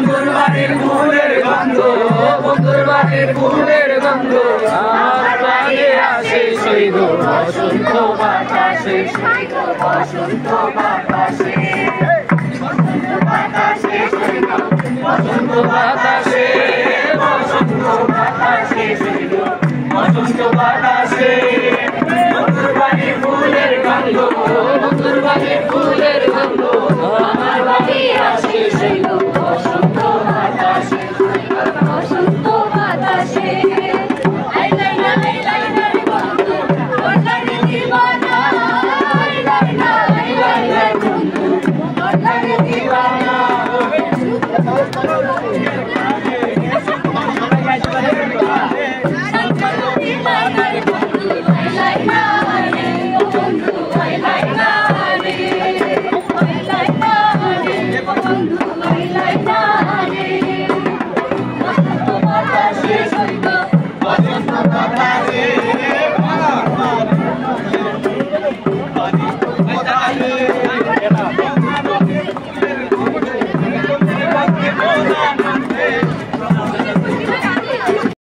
বন্ধুর বাড়ির ফুলের গন্ধ, বন্ধুর বাড়ির ফুলের গন্ধ আমার প্রাণে আসে শৈব বসন্ত বাতাসে, বসন্ত বাতাসে, বসন্ত বাতাসে, বসন্ত বাতাসে